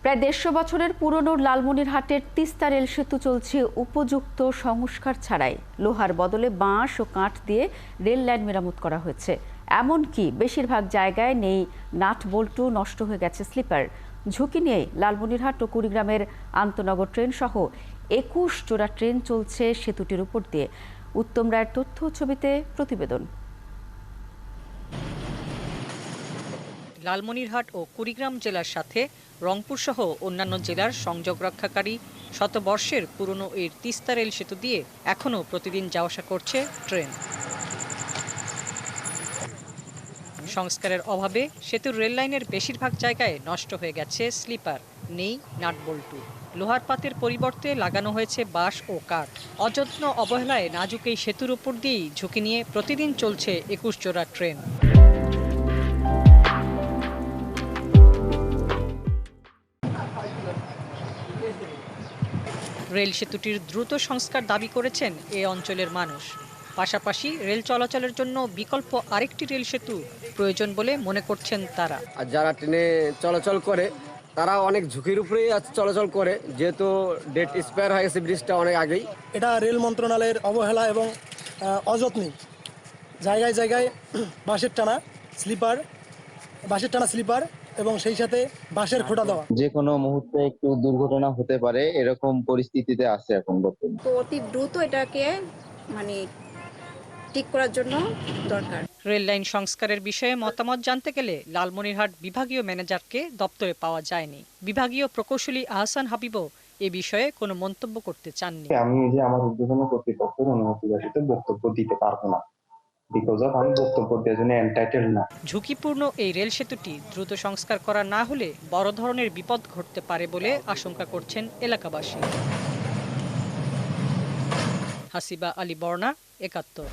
প্রায় ১৫০ বছরের পুরনো লালমনিরহাটের তিস্তা রেল সেতু চলছে উপযুক্ত সংস্কার ছাড়াই। লোহার বদলে বাঁশ ও কাঠ দিয়ে রেল লাইন মেরামত করা হয়েছে। এমনকি বেশিরভাগ জায়গায় নেই নাট বল্টু, নষ্ট হয়ে গেছে স্লিপার। ঝুঁকি নিয়ে লালমনিরহাট ও কুড়িগ্রামের আন্তনগর ট্রেন সহ ২১ জোড়া ট্রেন চলছে সেতুটির উপর দিয়ে। উত্তম রায়ের তথ্য ছবিতে প্রতিবেদন। লালমনিরহাট ও কুড়িগ্রাম জেলার সাথে রংপুর সহ অন্যান্য জেলার সংযোগ রক্ষাকারী শতবর্ষের পুরনো এই তিস্তা রেল সেতু দিয়ে এখনও প্রতিদিন যাওয়া আসা করছে ট্রেন। সংস্কারের অভাবে সেতুর রেল লাইনের বেশিরভাগ জায়গায় নষ্ট হয়ে গেছে স্লিপার, নেই নাটবল্টু। লোহার পাতের পরিবর্তে লাগানো হয়েছে বাঁশ ও কাঠ। অযত্ন অবহেলায় নাজুক এই সেতুর উপর দিয়েই ঝুঁকি নিয়ে প্রতিদিন চলছে ২১ জোড়া ট্রেন। রেল সেতুটির দ্রুত সংস্কার দাবি করেছেন এ অঞ্চলের মানুষ। পাশাপাশি রেল চলাচলের জন্য বিকল্প আরেকটি রেল সেতু প্রয়োজন বলে মনে করছেন তারা। আর যারা ট্রেনে চলাচল করে তারা অনেক ঝুঁকির উপরেই চলাচল করে, যেহেতু ডেট এক্সপায়ার হয়ে গেছে ব্রিজটা অনেক আগেই। এটা রেল মন্ত্রণালয়ের অবহেলা এবং অযত্নে জায়গায় জায়গায় বাঁশের টানা স্লিপার এবং সেই সাথে বাঁশের খোঁটা দেওয়া। যে কোনো মুহূর্তে একটু দুর্ঘটনা হতে পারে, এরকম পরিস্থিতিতে আছে এখন বর্তমানে। তো অতি দ্রুত এটাকে ঠিক করার জন্য দরকার। রেল লাইন সংস্কারের বিষয়ে মতামত জানতে গেলে লালমনিরহাট বিভাগীয় ম্যানেজারকে দপ্তরে পাওয়া যায়নি। বিভাগীয় প্রকৌশলী আহসান হাবিবও এ বিষয়ে কোনো মন্তব্য করতে চাননি। আমি যে আমার ঊর্ধ্বতন কর্তৃপক্ষের অনুমতি ব্যতীত বক্তব্য দিতে পারবো না, বিকজ অফ আমি বক্তব্য দেওয়ার জন্য এন্টাইটেল না। ঝুঁকিপূর্ণ এই রেল সেতুটি দ্রুত সংস্কার করা না হলে বড় ধরনের বিপদ ঘটতে পারে বলে আশঙ্কা করছেন এলাকাবাসী। হাসিবা আলী বর্ণা, ৭১।